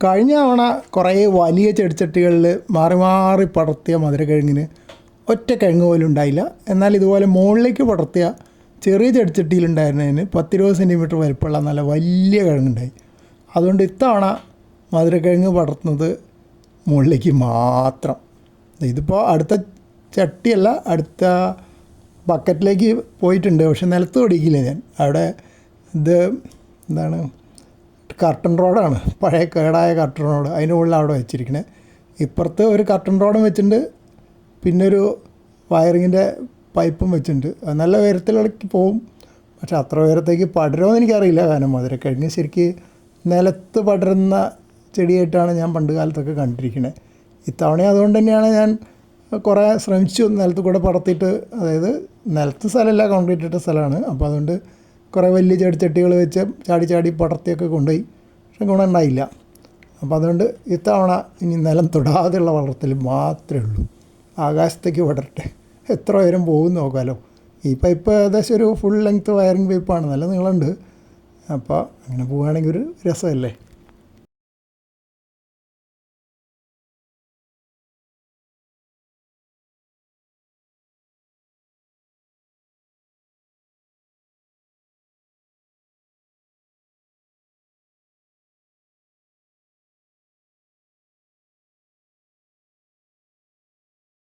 കഴിഞ്ഞ തവണ കുറേ വലിയ ചെടിച്ചട്ടികളിൽ മാറി മാറി പടർത്തിയ മധുരക്കിഴങ്ങിന് ഒറ്റ കിഴങ്ങ് പോലും ഉണ്ടായില്ല. എന്നാൽ ഇതുപോലെ മുകളിലേക്ക് പടർത്തിയ ചെറിയ ചെടിച്ചട്ടിയിലുണ്ടായിരുന്നതിന് 10-20 സെൻറ്റിമീറ്റർ വലിപ്പമുള്ള നല്ല വലിയ കിഴങ്ങുണ്ടായി. അതുകൊണ്ട് ഇത്തവണ മധുരക്കിഴങ്ങ് പടർത്തുന്നത് മുകളിലേക്ക് മാത്രം. ഇതിപ്പോൾ അടുത്ത ചട്ടിയല്ല, അടുത്ത ബക്കറ്റിലേക്ക് പോയിട്ടുണ്ട്. പക്ഷെ നിലത്ത് പിടിക്കില്ല ഞാൻ. അവിടെ ഇത് എന്താണ്, കർട്ടൺ റോഡാണ്, പഴയ കേടായ കർട്ടൺ റോഡ്. അതിൻ്റെ മുകളിൽ അവിടെ വെച്ചിരിക്കണേ. ഇപ്പുറത്ത് ഒരു കർട്ടൺ റോഡും വെച്ചിട്ടുണ്ട്, പിന്നെ ഒരു വയറിങ്ങിൻ്റെ പൈപ്പും വെച്ചിട്ടുണ്ട്. അത് നല്ല ഉയരത്തിലേക്ക് പോവും. പക്ഷെ അത്ര ഉയരത്തേക്ക് പടരുമെന്ന് എനിക്കറിയില്ല. കാരണം മധുരക്കിഴങ്ങ് ശരിക്ക് നിലത്ത് പടരുന്ന ചെടിയായിട്ടാണ് ഞാൻ പണ്ട് കാലത്തൊക്കെ കണ്ടിരിക്കുന്നത്. ഇത്തവണ അതുകൊണ്ട് തന്നെയാണ് ഞാൻ കുറേ ശ്രമിച്ചു നിലത്ത് കൂടെ പടർത്തിയിട്ട്. അതായത് നിലത്ത് സ്ഥലമല്ല, കോൺക്രീറ്റ് ഇട്ട സ്ഥലമാണ്. അപ്പോൾ അതുകൊണ്ട് കുറേ വലിയ ചെടിച്ചട്ടികൾ വെച്ച് ചാടി ചാടി പടർത്തിയൊക്കെ കൊണ്ടുപോയി. പക്ഷെ ഗുണമുണ്ടായില്ല. അപ്പോൾ അതുകൊണ്ട് ഇത്തവണ ഇനി നിലം തൊടാതെയുള്ള വളർത്തൽ മാത്രമേ ഉള്ളൂ. ആകാശത്തേക്ക് പടരട്ടെ. എത്ര ഉയരം പോകും നോക്കാമല്ലോ. ഈ പൈപ്പ് ഏകദേശം ഒരു ഫുൾ ലെങ്ത്ത് വയറിങ് പൈപ്പാണ്, നല്ല നീളമുണ്ട്. അപ്പോൾ അങ്ങനെ പോവുകയാണെങ്കിൽ ഒരു രസമല്ലേ.